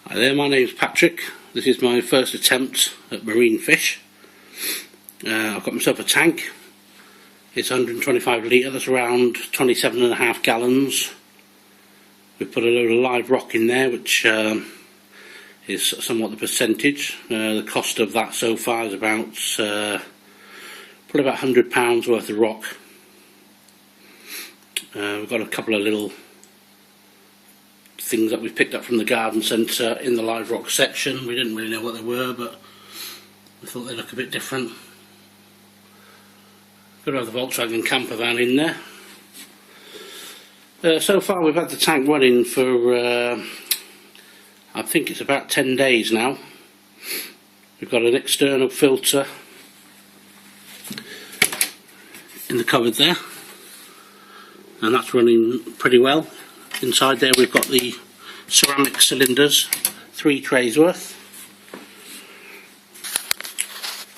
Hi there, my name's Patrick. This is my first attempt at marine fish. I've got myself a tank. It's 125 litre, that's around 27.5 gallons. We put a load of live rock in there, which is somewhat the percentage. The cost of that so far is about probably about £100 worth of rock. We've got a couple of little things that we've picked up from the garden centre in the live rock section. We didn't really know what they were, but we thought they look a bit different. Got to have the Volkswagen camper van in there. So far we've had the tank running for I think it's about 10 days now. We've got an external filter in the cupboard there, and that's running pretty well. Inside there we've got the ceramic cylinders, 3 trays worth.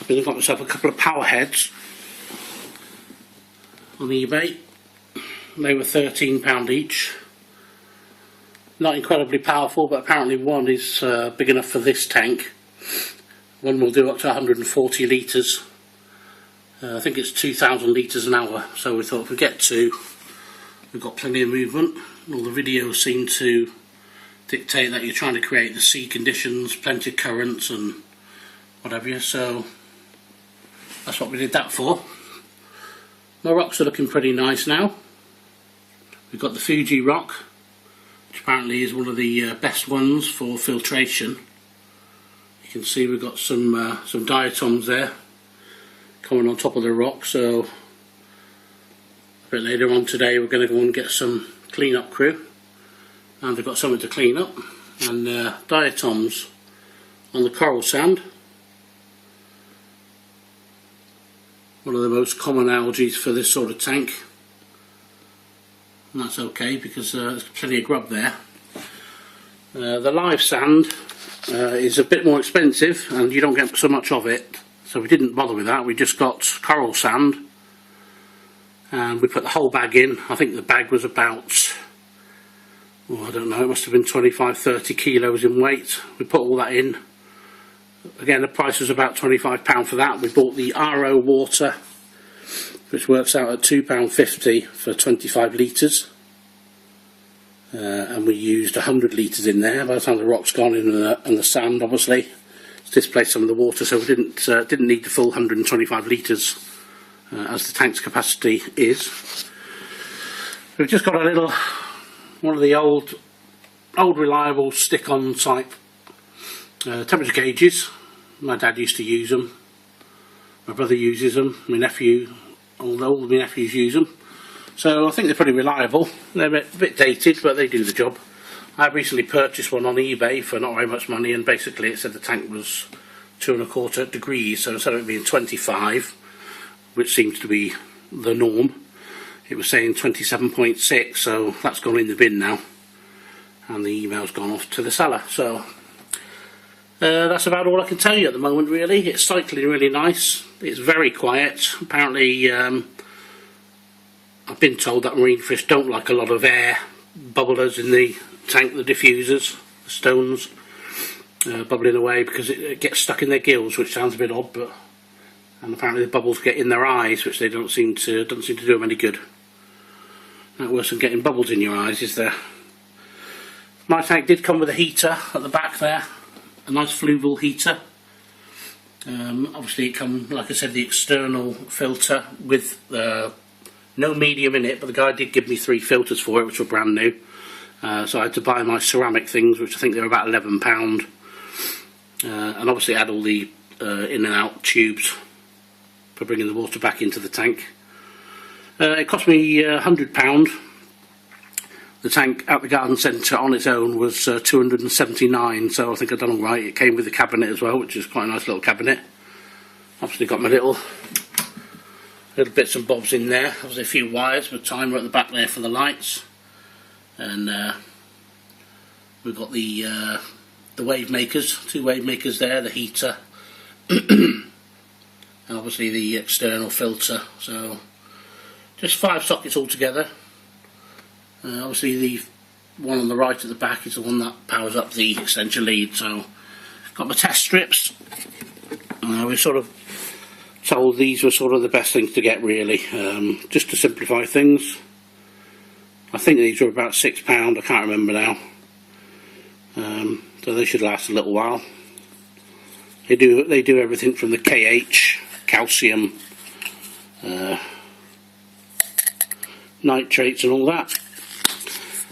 I've got myself a couple of power heads on eBay. They were £13 each. Not incredibly powerful, but apparently one is big enough for this tank. One will do up to 140 litres. I think it's 2,000 litres an hour, so we thought if we get 2, we've got plenty of movement. All the videos seem to dictate that you're trying to create the sea conditions, plenty of currents and whatever, so that's what we did that for. My rocks are looking pretty nice now. We've got the Fuji rock, which apparently is one of the best ones for filtration. You can see we've got some diatoms there coming on top of the rock, so a bit later on today we're going to go and get some clean-up crew, and they've got something to clean up. And diatoms on the coral sand, one of the most common algae for this sort of tank, and that's okay because there's plenty of grub there. The live sand is a bit more expensive and you don't get so much of it, so we didn't bother with that. We just got coral sand and we put the whole bag in. I think the bag was about, I don't know, it must have been 25-30 kilos in weight. We put all that in. Again, the price was about £25 for that. We bought the RO water, which works out at £2.50 for 25 litres. And we used 100 litres in there. By the time the rock's gone in and the sand, obviously, it's displaced some of the water, so we didn't need the full 125 litres as the tank's capacity is. We've just got a little, one of the old reliable stick-on type temperature gauges. My dad used to use them, my brother uses them, my nephew, all my nephews use them. So I think they're pretty reliable. They're a bit dated, but they do the job. I recently purchased one on eBay for not very much money, and basically it said the tank was 2¼ degrees, so instead of it being 25, which seems to be the norm, it was saying 27.6, so that's gone in the bin now, and the email's gone off to the seller. So that's about all I can tell you at the moment, really. It's cycling really nice. It's very quiet. Apparently I've been told that marine fish don't like a lot of air bubblers in the tank, the diffusers, the stones bubbling away, because it gets stuck in their gills, which sounds a bit odd, but and apparently the bubbles get in their eyes, which they doesn't seem to do them any good. Not worse than getting bubbles in your eyes, is there? My tank did come with a heater at the back there, a nice fluval heater. Obviously it comes, like I said, the external filter with no medium in it, but the guy did give me 3 filters for it, which were brand new. So I had to buy my ceramic things, which I think they were about £11. And obviously it had all the in and out tubes for bringing the water back into the tank. It cost me £100. The tank at the garden centre on its own was £279, so I think I've done alright. It came with the cabinet as well, which is quite a nice little cabinet. Obviously got my little bits and bobs in there. Obviously a few wires with timer at the back there for the lights. And we've got the wave makers, 2 wave makers there, the heater, and obviously the external filter. So just 5 sockets altogether. Obviously the one on the right at the back is the one that powers up the extension lead. So got my test strips. We sort of told these were sort of the best things to get, really, just to simplify things. I think these were about £6, I can't remember now. So they should last a little while. They do everything from the KH, calcium, nitrates and all that.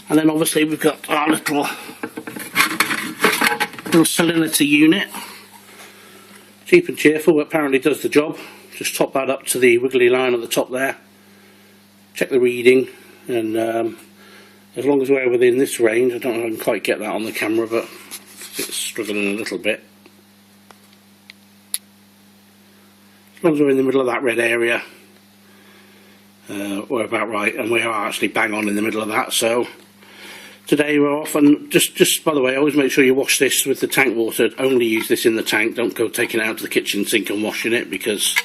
And then obviously we've got our little salinity unit. Cheap and cheerful, but apparently does the job. Just top that up to the wiggly line at the top there. Check the reading, and as long as we're within this range, I don't know if I can quite get that on the camera, but it's struggling a little bit. As long as we're in the middle of that red area, we're about right, and we are actually bang on in the middle of that. So today we're off, and just by the way, always make sure you wash this with the tank water. Only use this in the tank, don't go taking it out to the kitchen sink and washing it, because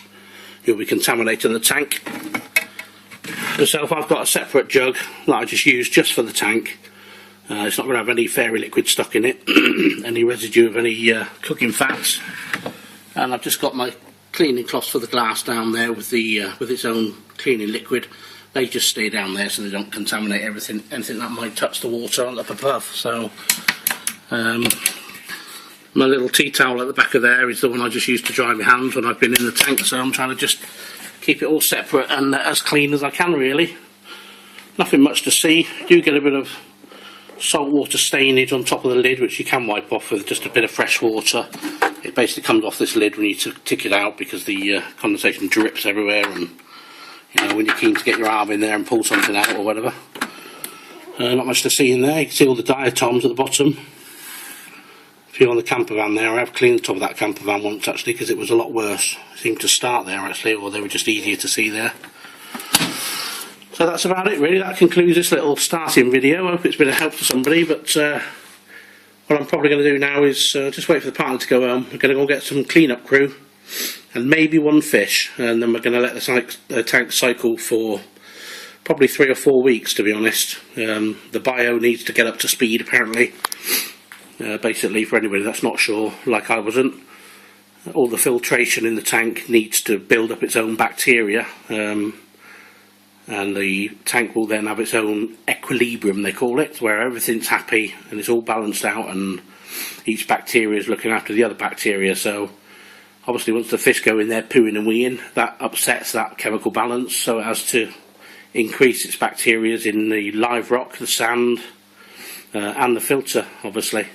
you'll be contaminating the tank. Myself, I've got a separate jug that I just use just for the tank. It's not going to have any fairy liquid stuck in it, any residue of any cooking fats. And I've just got my cleaning cloths for the glass down there with its own cleaning liquid. They just stay down there so they don't contaminate anything that might touch the water up above. So my little tea towel at the back of there is the one I just use to dry my hands when I've been in the tank. So I'm trying to just keep it all separate and as clean as I can, really. Nothing much to see. You do get a bit of saltwater stainage on top of the lid, which you can wipe off with just a bit of fresh water. It basically comes off this lid when you tick it out, because the condensation drips everywhere, and you know, when you're keen to get your arm in there and pull something out or whatever. Not much to see in there. You can see all the diatoms at the bottom. If you're on the camper van there, I have cleaned the top of that camper van once actually, because it was a lot worse. It seemed to start there actually, or they were just easier to see there. So that's about it really. That concludes this little starting video. I hope it's been a help to somebody, but what I'm probably going to do now is just wait for the partner to go home. We're going to go get some clean-up crew and maybe one fish, and then we're going to let the tank cycle for probably 3 or 4 weeks, to be honest. The bio needs to get up to speed apparently. Basically, for anybody that's not sure, like I wasn't, all the filtration in the tank needs to build up its own bacteria, and the tank will then have its own equilibrium, they call it, where everything's happy and it's all balanced out and each bacteria is looking after the other bacteria. So obviously once the fish go in there pooing and weeing, that upsets that chemical balance, so it has to increase its bacteria in the live rock, the sand, and the filter obviously.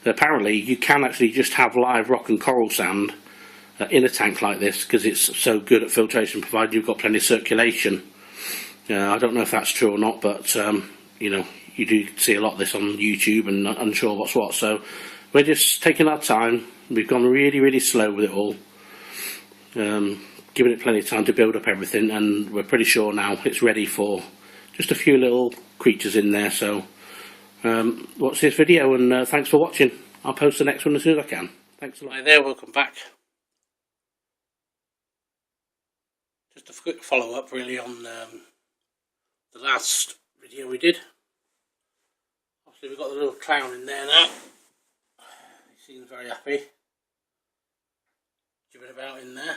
Apparently you can actually just have live rock and coral sand in a tank like this, because it's so good at filtration, provided you've got plenty of circulation. I don't know if that's true or not, but you know, you do see a lot of this on YouTube and unsure what's what. So we're just taking our time. We've gone really slow with it all, giving it plenty of time to build up everything, and we're pretty sure now it's ready for just a few little creatures in there. So watch this video, and thanks for watching. I'll post the next one as soon as I can. Thanks a lot. Hi there, welcome back. Just a quick follow up really on the last video we did. Obviously we've got the little clown in there now. He seems very happy. Jibbing about in there.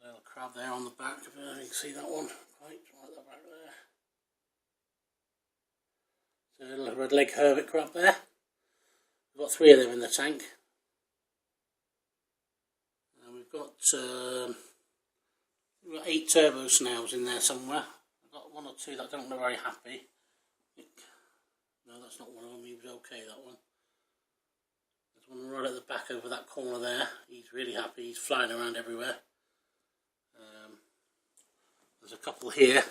A little crab there on the back. If you can see that one. Right at the back there. So a little red leg hermit crab there. We've got 3 of them in the tank. And we've got 8 turbo snails in there somewhere. I've got 1 or 2 that don't look very happy. No, that's not one of them. He was okay, that one. There's one right at the back over that corner there. He's really happy. He's flying around everywhere. There's a couple here.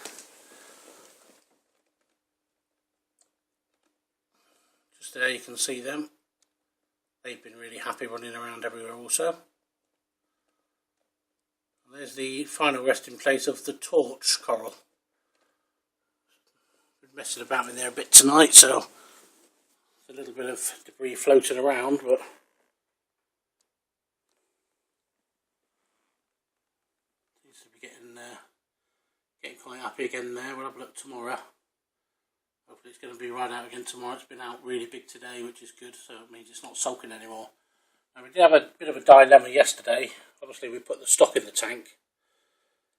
Just there you can see them. They've been really happy running around everywhere also. There's the final resting place of the torch coral. Been messing about in there a bit tonight, so there's a little bit of debris floating around, but seems to be getting quite happy again there. We'll have a look tomorrow. Hopefully it's going to be right out again tomorrow. It's been out really big today, which is good, so it means it's not sulking anymore. And we did have a bit of a dilemma yesterday. Obviously we put the stock in the tank,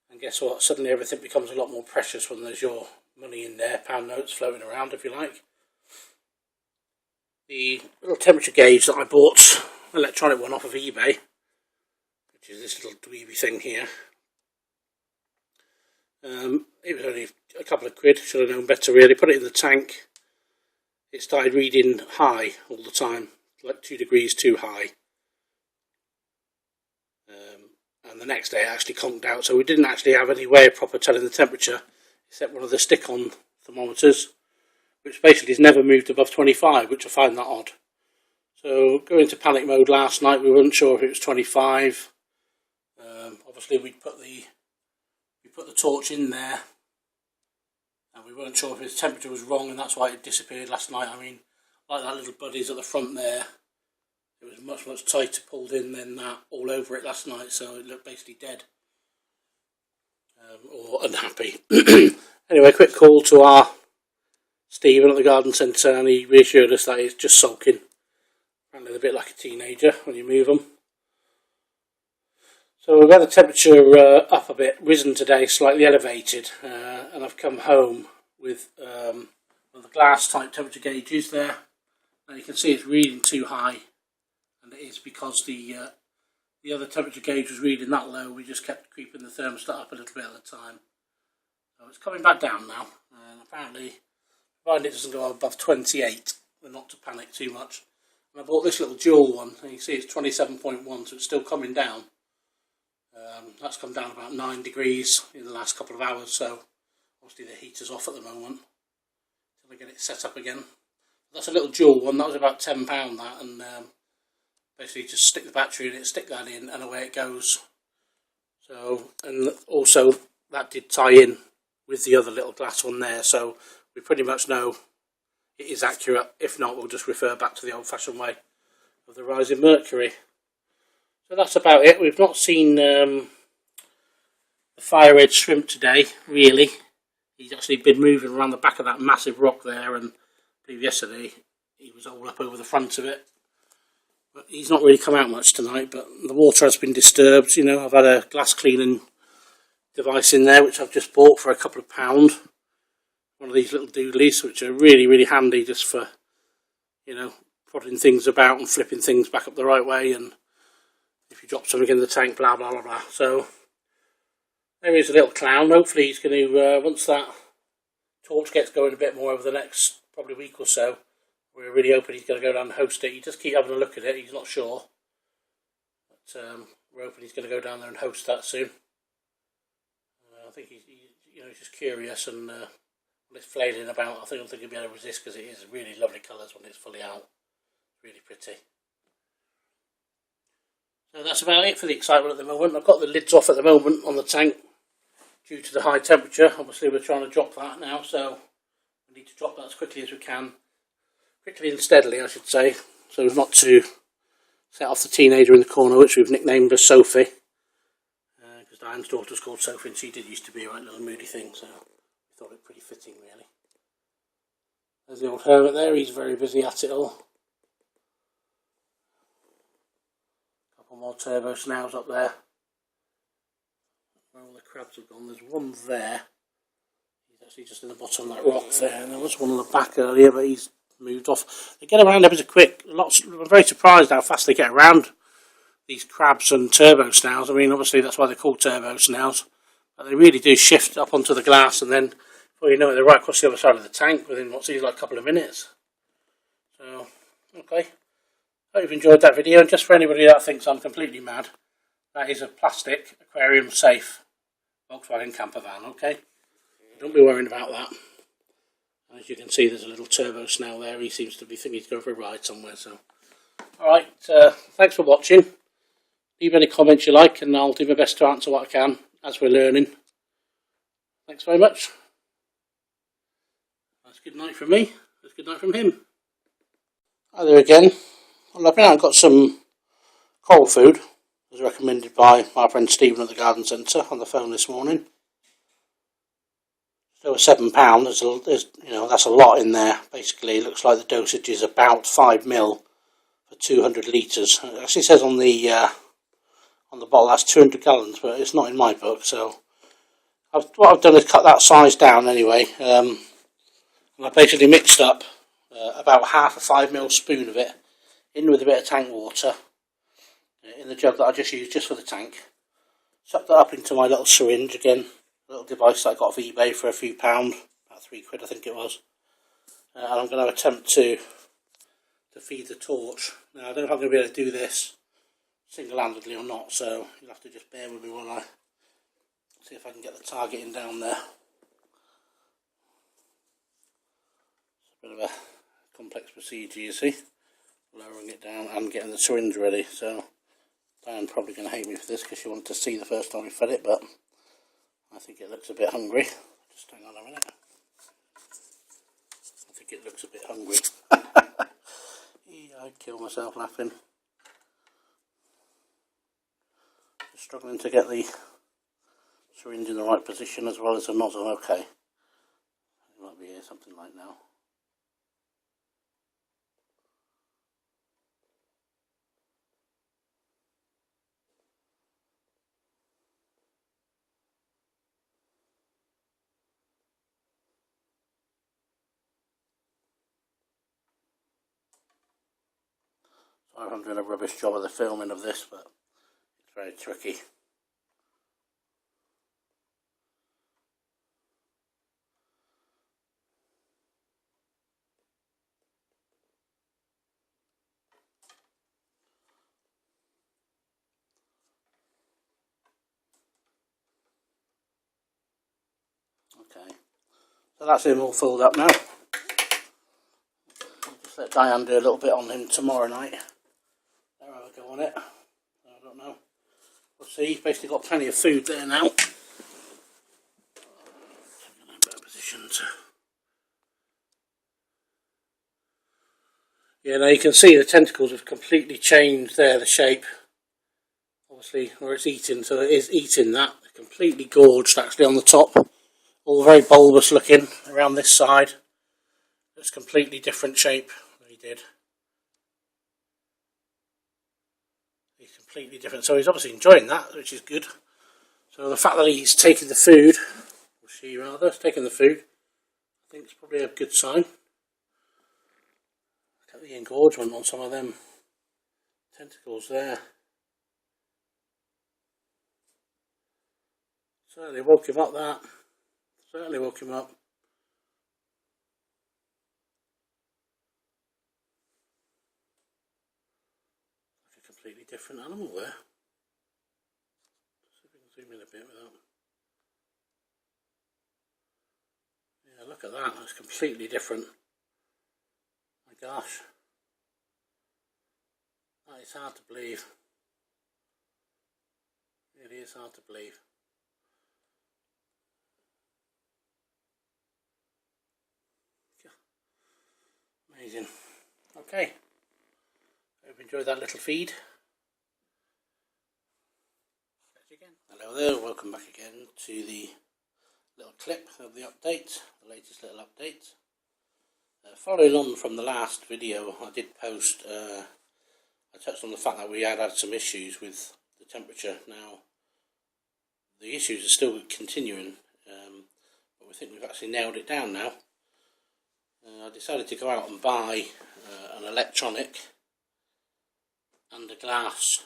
and guess what? Suddenly everything becomes a lot more precious when there's your money in there, pound notes floating around, if you like. The little temperature gauge that I bought, electronic one off of eBay, which is this little dweeby thing here. It was only a couple of quid, should have known better really. Put it in the tank, it started reading high all the time, like 2 degrees too high. And the next day it actually conked out, so we didn't actually have any way of proper telling the temperature, except one of the stick-on thermometers, which basically has never moved above 25, which I find that odd. So going into panic mode last night, we weren't sure if it was 25. Obviously we put the torch in there, and we weren't sure if his temperature was wrong, and that's why it disappeared last night. I mean, like that little buddies at the front there, it was much tighter pulled in than that all over it last night, so it looked basically dead, or unhappy. Anyway, quick call to our Stephen at the garden centre, and he reassured us that it's just sulking. Apparently a bit like a teenager when you move them. So we've had the temperature up a bit, risen today, slightly elevated, and I've come home with one of the glass type temperature gauges there. And you can see it's reading too high, and it is because the other temperature gauge was reading that low. We just kept creeping the thermostat up a little bit at a time. So it's coming back down now, and apparently, provided it doesn't go above 28, we're not to panic too much. And I bought this little dual one, and you can see it's 27.1, so it's still coming down. That's come down about 9 degrees in the last couple of hours, so obviously the heater's off at the moment until I get it set up again. That's a little dual one. That was about £10 that, and basically just stick the battery in it, stick that in, and away it goes. So, and also that did tie in with the other little glass one there, so we pretty much know it is accurate. If not, we'll just refer back to the old-fashioned way of the rising mercury. So that's about it. We've not seen the fire-red shrimp today, really. He's actually been moving around the back of that massive rock there, and I believe yesterday he was all up over the front of it. But he's not really come out much tonight, but the water has been disturbed. You know, I've had a glass cleaning device in there, which I've just bought for a couple of £. One of these little doodlies, which are really handy just for, you know, prodding things about and flipping things back up the right way, and if you drop something in the tank, blah blah blah blah. So there is a little clown. Hopefully he's going to, once that torch gets going a bit more over the next probably week or so, we're really hoping he's going to go down and host it. You just keep having a look at it, he's not sure, but we're hoping he's going to go down there and host that soon. I think he's just curious, and when it's flailing about, I don't think he'll be able to resist, because it is really lovely colours when it's fully out. Really pretty. So that's about it for the excitement at the moment. I've got the lids off at the moment on the tank due to the high temperature. Obviously we're trying to drop that now, so we need to drop that as quickly as we can. Quickly and steadily, I should say, so as not to set off the teenager in the corner, which we've nicknamed as Sophie. Because Diane's daughter's called Sophie, and she did used to be a right little moody thing, so we thought it pretty fitting, really. There's the old hermit there, he's very busy at it all. More turbo snails up there. Where all the crabs have gone, there's one there. He's actually just in the bottom of that rock there, and there was one on the back earlier, but he's moved off. They get around ever so quick. I'm very surprised how fast they get around, these crabs and turbo snails. I mean, obviously that's why they're called turbo snails, but they really do shift up onto the glass, and then before you know it, they're right across the other side of the tank within what seems like a couple of minutes. So, okay. Hope you've enjoyed that video, and just for anybody that thinks I'm completely mad, that is a plastic aquarium safe Volkswagen camper van, okay? Don't be worrying about that. And as you can see, there's a little turbo snail there. He seems to be thinking he's going for a ride somewhere, so. Alright, thanks for watching. Leave any comments you like, and I'll do my best to answer what I can as we're learning. Thanks very much. That's good night from me. That's good night from him. Hi there again. Well, I've been out and got some coral food, as recommended by my friend Stephen at the garden centre on the phone this morning. over £7. There's you know, that's a lot in there. Basically, it looks like the dosage is about 5 ml for 200 litres. It actually says on the bottle that's 200 gallons, but it's not in my book. So what I've done is cut that size down anyway. And I basically mixed up about half a 5 ml spoon of it in with a bit of tank water in the jug that I just used just for the tank. Sucked that up into my little syringe again, a little device that I got off eBay for a few pound, about £3 I think it was. And I'm going to attempt to feed the torch. Now I don't know if I'm going to be able to do this single-handedly or not, so you'll have to just bear with me while I see if I can get the targeting down there. It's a bit of a complex procedure, you see, lowering it down and getting the syringe ready. So Diane's probably going to hate me for this because she wanted to see the first time we fed it, but I think it looks a bit hungry. Just hang on a minute. I think it looks a bit hungry. I'd kill myself laughing. Just struggling to get the syringe in the right position as well as the nozzle. Okay. It might be here something like now. I'm doing a rubbish job of the filming of this, but it's very tricky. Okay, so that's him all filled up now. I'll just let Diane do a little bit on him tomorrow night. I'll go on it. I don't know. We'll see. He's basically got plenty of food there now. Better position to... Yeah, now you can see the tentacles have completely changed there, the shape. Obviously, where it's eating, so it is eating that. Completely gorged actually on the top. All very bulbous looking around this side. It's completely different shape than he did. Completely different. So he's obviously enjoying that, which is good. So the fact that he's taking the food, or she rather, is taking the food, I think it's probably a good sign. Look at the engorgement on some of them tentacles there. Certainly woke him up, that. Certainly woke him up. Completely different animal there. See if we can zoom in a bit without. Yeah, look at that. That's completely different. My gosh. That is hard to believe. It is hard to believe. Amazing. Okay. Hope you enjoyed that little feed. Hello there, welcome back again to the little clip of the update, the latest little update. Following on from the last video I did post, I touched on the fact that we had some issues with the temperature. Now, the issues are still continuing, but we think we've actually nailed it down now. I decided to go out and buy an electronic and a glass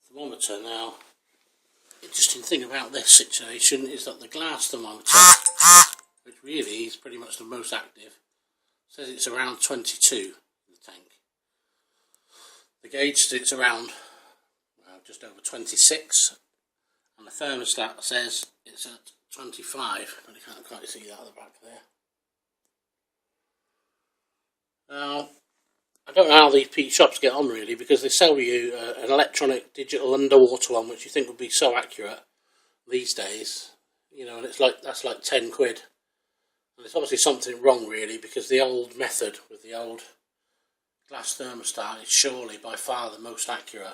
thermometer. Now, interesting thing about this situation is that the glass thermometer, which really is pretty much the most active, says it's around 22 in the tank. The gauge sits around just over 26, and the thermostat says it's at 25, but you can't quite see that at the back there. Now, I don't know how these Peat shops get on really, because they sell you an electronic digital underwater one, which you think would be so accurate these days, you know, and it's like, that's like 10 quid. And there's obviously something wrong really, because the old method with the old glass thermostat is surely by far the most accurate.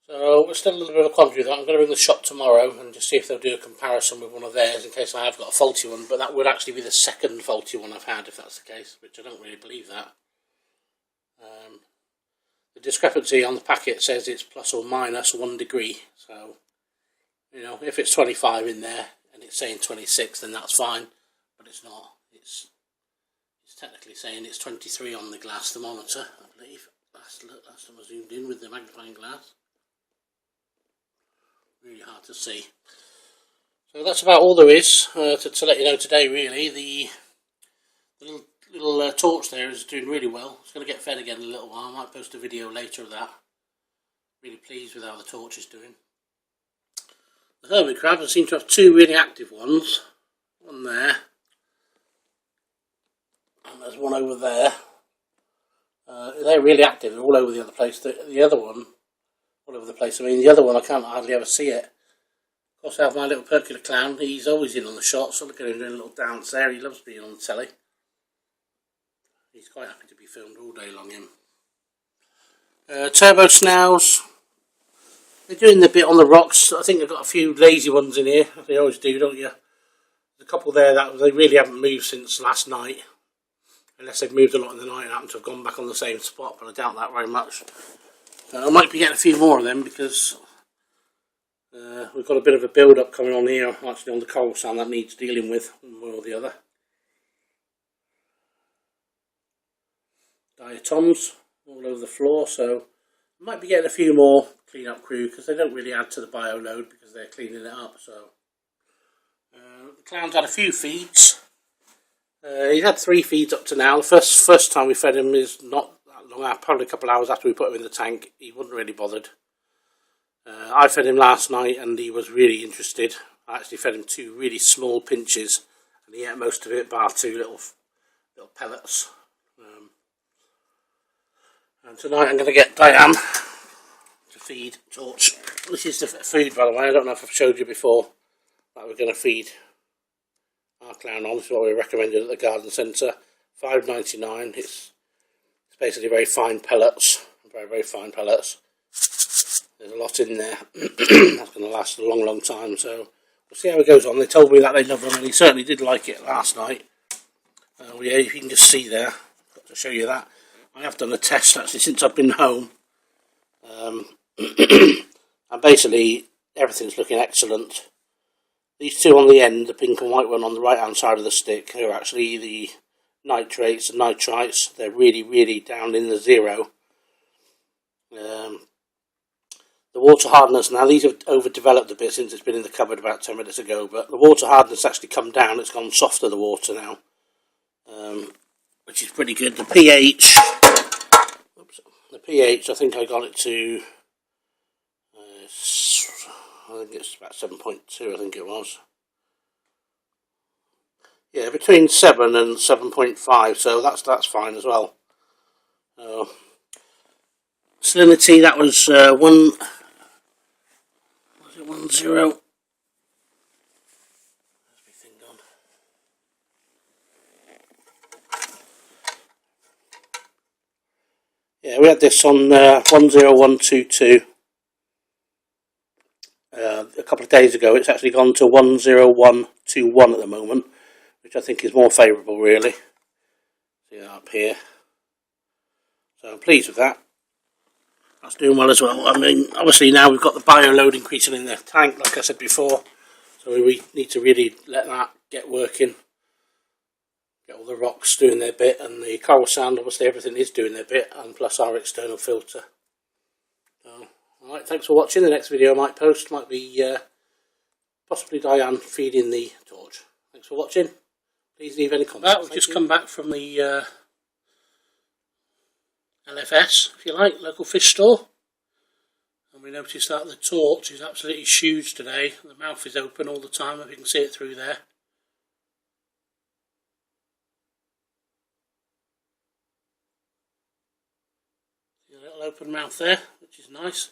So So we're still a little bit of a quandary with that. I'm going to ring the shop tomorrow and just see if they'll do a comparison with one of theirs in case I have got a faulty one, but that would actually be the second faulty one I've had if that's the case, which I don't really believe that. The discrepancy on the packet says it's plus or minus 1 degree, so you know, if it's 25 in there and it's saying 26, then that's fine, but it's not. It's technically saying it's 23 on the glass thermometer, I believe. Last time I zoomed in with the magnifying glass. Really hard to see. So that's about all there is to let you know today, really. The little torch there is doing really well. It's going to get fed again in a little while. I might post a video later of that. Really pleased with how the torch is doing. The hermit crab, I seem to have 2 really active ones. One there. And there's one over there. They're really active. They're all over the other place. The other one, all over the place. I mean, the other one, I can't hardly ever see it. Of course, I have my little Percula clown. He's always in on the shot, so look at him doing a little dance there. He loves being on the telly. He's quite happy to be filmed all day long, him. Turbo Snails. They're doing the bit on the rocks. I think they've got a few lazy ones in here. They always do, don't you? There's a couple there that they really haven't moved since last night. Unless they've moved a lot in the night and happen to have gone back on the same spot, but I doubt that very much. I might be getting a few more of them because we've got a bit of a build-up coming on here, actually on the coral sand that needs dealing with, one way or the other. Diatoms all over the floor, so I might be getting a few more clean-up crew because they don't really add to the bio load because they're cleaning it up. So the clown's had a few feeds. He's had 3 feeds up to now. The first time we fed him is not that long, probably a couple of hours after we put him in the tank. He wasn't really bothered. I fed him last night and he was really interested. I actually fed him 2 really small pinches and he ate most of it, bar 2 little pellets. And tonight I'm going to get Diane to feed Torch. This is the food, by the way. I don't know if I've showed you before that we're going to feed our clown on. This is what we recommended at the garden centre. $5.99. It's basically very fine pellets. Very fine pellets. There's a lot in there. That's going to last a long time. So we'll see how it goes on. They told me that they love them, and he certainly did like it last night. Yeah, you can just see there. I've got to show you that. I have done a test actually since I've been home. And basically everything's looking excellent. These 2 on the end, the pink and white one on the right hand side of the stick, are actually the nitrates and nitrites. They're really down in the 0. The water hardness, now these have overdeveloped a bit since it's been in the cupboard about 10 minutes ago, but the water hardness actually come down. It's gone softer, the water now, which is pretty good. The pH, I think I got it to, I think it's about 7.2, I think it was. Yeah, between 7 and 7.5, so that's fine as well. Salinity, that was 10. Yeah, we had this on 10122 a couple of days ago. It's actually gone to 10121 at the moment, which I think is more favourable, really. See that up here. So I'm pleased with that. That's doing well as well. I mean, obviously now we've got the bio load increasing in the tank, like I said before. So we need to really let that get working. Get all the rocks doing their bit, and the coral sand, obviously everything is doing their bit, and plus our external filter. So, alright, thanks for watching. The next video I might post might be possibly Diane feeding the Torch. Thanks for watching. Please leave any comments. We've just come back from the LFS, if you like, local fish store. And we noticed that the Torch is absolutely huge today. The mouth is open all the time, if you can see it through there. Little open mouth there, which is nice.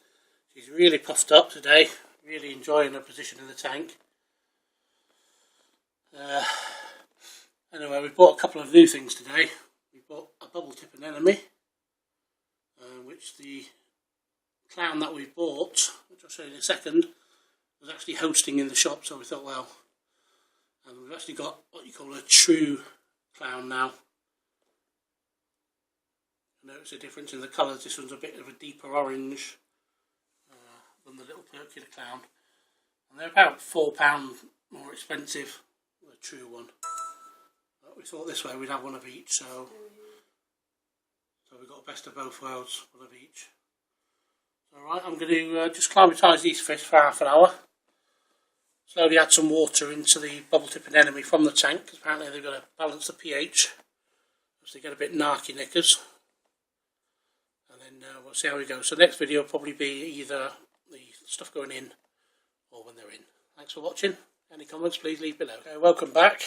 She's really puffed up today, really enjoying her position in the tank. Anyway, we bought a couple of new things today. We bought a bubble tip anemone, which the clown that we bought, which I'll show you in a second, was actually hosting in the shop, so we thought, well, and we've actually got what you call a true clown now. Notice a difference in the colours. This one's a bit of a deeper orange than the little Perkula clown, and they're about £4 more expensive than the true one. But we thought this way we'd have one of each, so we've got best of both worlds, one of each. Alright, I'm going to just climatise these fish for half an hour. Slowly add some water into the bubble tip anemone from the tank, because apparently they've got to balance the pH, so they get a bit narky knickers. And then we'll see how we go. So next video will probably be either the stuff going in or when they're in. Thanks for watching. Any comments, please leave below. Okay, welcome back.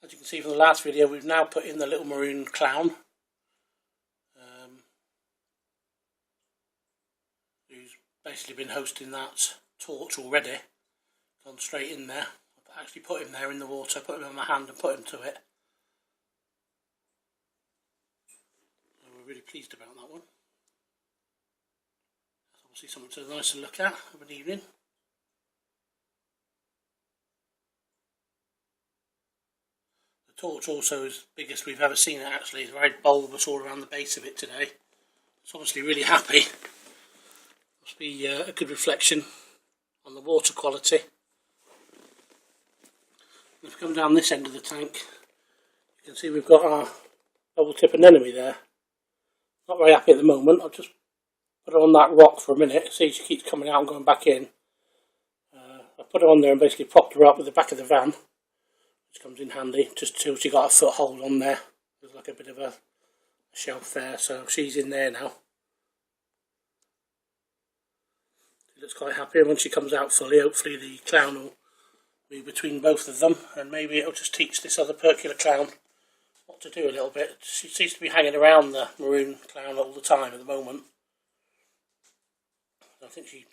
As you can see from the last video, we've now put in the little maroon clown. Who's basically been hosting that torch already. Gone straight in there. I actually put him there in the water, put him on my hand and put him to it. So we're really pleased about that one. That's obviously something to nice to look at of an evening. The torch also is the biggest we've ever seen it actually. It's very bulbous all around the base of it today. It's obviously really happy. Must be a good reflection on the water quality. And if we come down this end of the tank, you can see we've got our bubble tip anemone there. Not very happy at the moment. I'll just put her on that rock for a minute, see if she keeps coming out and going back in. I put her on there and basically propped her up with the back of the van, which comes in handy, just till she got a foothold on there. There's like a bit of a shelf there, so she's in there now. She looks quite happy, and when she comes out fully, hopefully the clown will be between both of them, and maybe it'll just teach this other Perkula clown what to do a little bit. She seems to be hanging around the maroon clown all the time at the moment. I think she,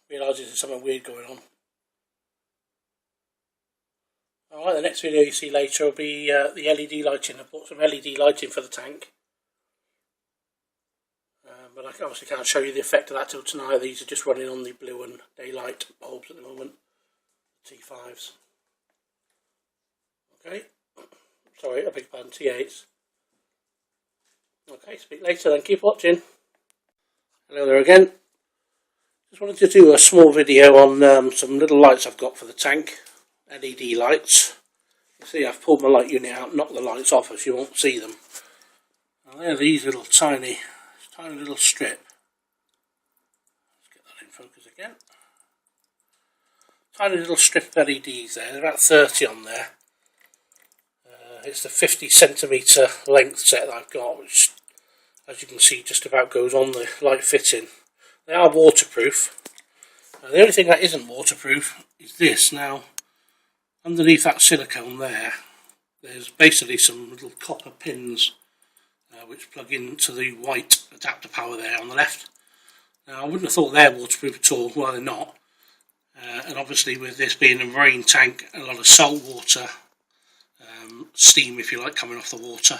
realises there's something weird going on. Alright, the next video you see later will be the LED lighting. I bought some LED lighting for the tank. But I obviously can't show you the effect of that till tonight. These are just running on the blue and daylight bulbs at the moment. T5s. Okay. Sorry, I beg your pardon, T8s. Okay, speak later then. Keep watching. Hello there again. Just wanted to do a small video on some little lights I've got for the tank. LED lights. You see I've pulled my light unit out, knocked the lights off as you won't see them. Now they're these little tiny little strip. Let's get that in focus again. Tiny little strip of LEDs there. There are about 30 on there. It's the 50cm length set that I've got, which as you can see just about goes on the light fitting. They are waterproof. The only thing that isn't waterproof is this. Now underneath that silicone there's basically some little copper pins which plug into the white adapter power there on the left. Now I wouldn't have thought they're waterproof at all. Well, they're not. And obviously with this being a marine tank, a lot of salt water, steam if you like, coming off the water.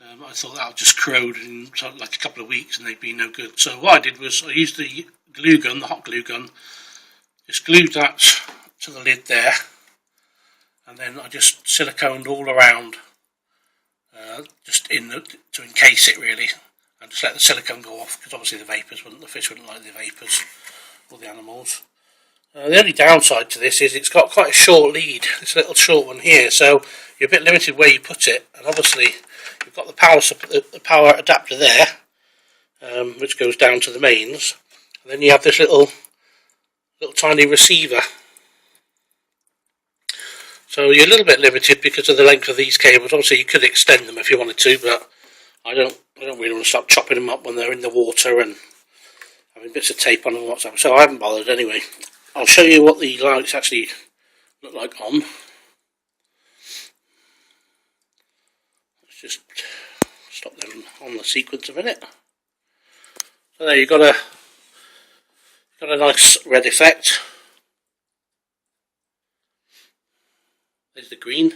I thought that would just corrode in like a couple of weeks and they'd be no good. So what I did was I used the glue gun, the hot glue gun, just glued that to the lid there, and then I just siliconed all around, just to encase it really, and just let the silicone go off, because obviously the fish wouldn't like the vapours, or the animals. The only downside to this is it's got quite a short lead, this little short one here, so you're a bit limited where you put it, and obviously you've got the power adapter there, which goes down to the mains, and then you have this little tiny receiver. So you're a little bit limited because of the length of these cables. Obviously you could extend them if you wanted to, but I don't really want to start chopping them up when they're in the water and having bits of tape on them and whatsoever, so I haven't bothered anyway. I'll show you what the lights actually look like on. Let's just stop them on the sequence a minute. So there you've got a nice red effect. There's the green.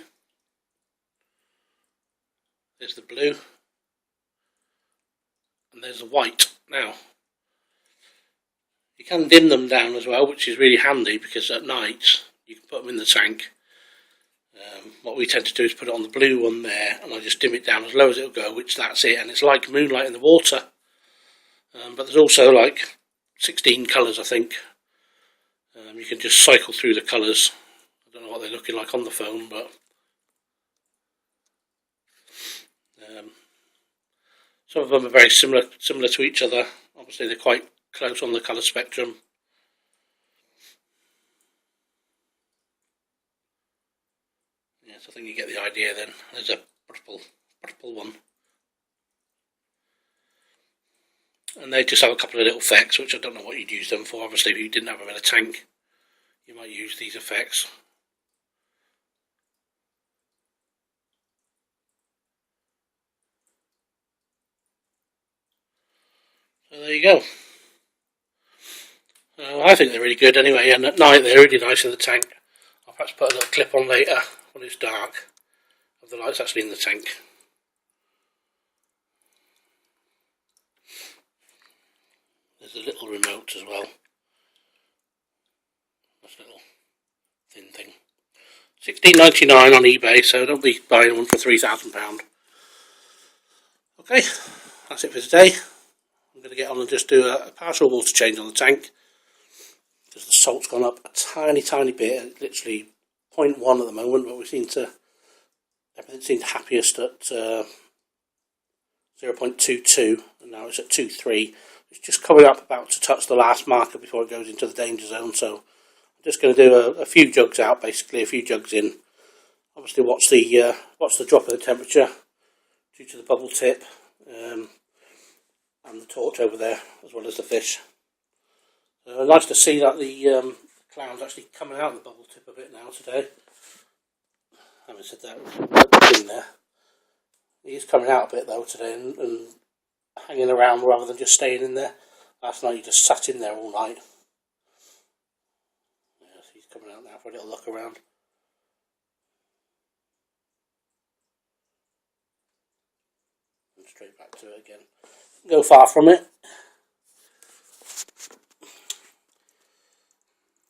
There's the blue. And there's the white. Now, You can dim them down as well, which is really handy because at night you can put them in the tank. What we tend to do is put it on the blue one there, and I just dim it down as low as it'll go, which that's it, and it's like moonlight in the water. But there's also like 16 colours, I think. You can just cycle through the colours. I don't know what they're looking like on the phone, but some of them are very similar to each other. Obviously they're quite close on the colour spectrum. Yes, I think you get the idea then. There's a purple one. And they just have a couple of little effects, which I don't know what you'd use them for. Obviously if you didn't have them in a tank, you might use these effects. So there you go. I think they're really good anyway, and at night they're really nice in the tank. I'll perhaps put a little clip on later when it's dark of the lights actually in the tank. There's a little remote as well. That's a little thin thing. £16.99 on eBay, so don't be buying one for £3,000. Okay, that's it for today. I'm going to get on and just do a partial water change on the tank, because the salt's gone up a tiny bit, literally 0.1 at the moment, but everything seemed happiest at 0.22, and now it's at 2.3. It's just coming up about to touch the last marker before it goes into the danger zone, so I'm just going to do a few jugs out, basically, a few jugs in. Obviously watch the drop of the temperature due to the bubble tip, and the torch over there, as well as the fish. Nice to see that the clown's actually coming out of the bubble tip a bit now today. Having said that, in there, he is coming out a bit though today, and hanging around rather than just staying in there. Last night he just sat in there all night. Yes, he's coming out now for a little look around. And straight back to it again. Go far from it.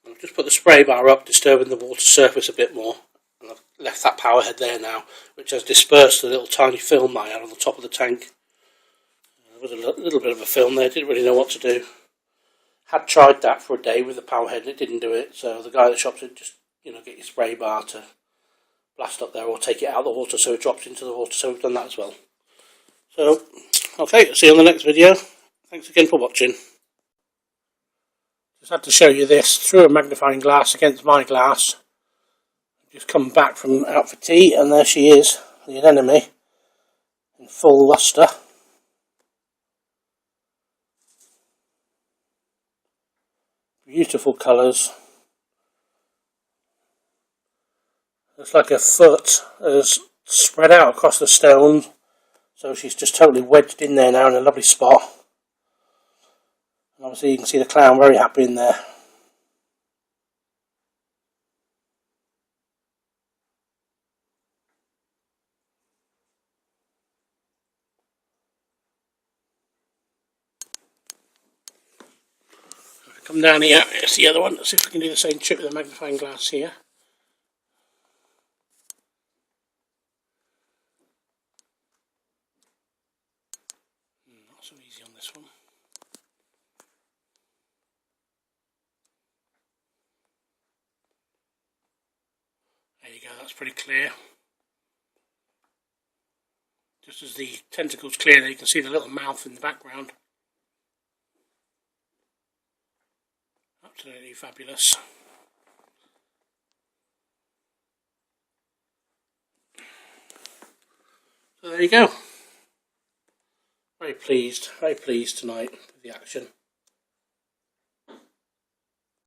I've just put the spray bar up, disturbing the water surface a bit more, and I've left that power head there now, which has dispersed the little tiny film I had on the top of the tank. There was a little bit of a film there, didn't really know what to do. Had tried that for a day with the power head and it didn't do it, so the guy at the shop said just, get your spray bar to blast up there or take it out of the water so it drops into the water, so we've done that as well. So, okay, see you on the next video. Thanks again for watching. Just had to show you this through a magnifying glass against my glass. Just come back from out for tea, and there she is, the anemone, in full lustre. Beautiful colours. Looks like her foot has spread out across the stone, so she's just totally wedged in there now in a lovely spot. And obviously you can see the clown very happy in there. Come down here, it's the other one. Let's see if we can do the same trick with the magnifying glass here. Not so easy on this one. There you go, that's pretty clear. Just as the tentacle's clear there, you can see the little mouth in the background. Absolutely fabulous. So there you go. Very pleased tonight with the action.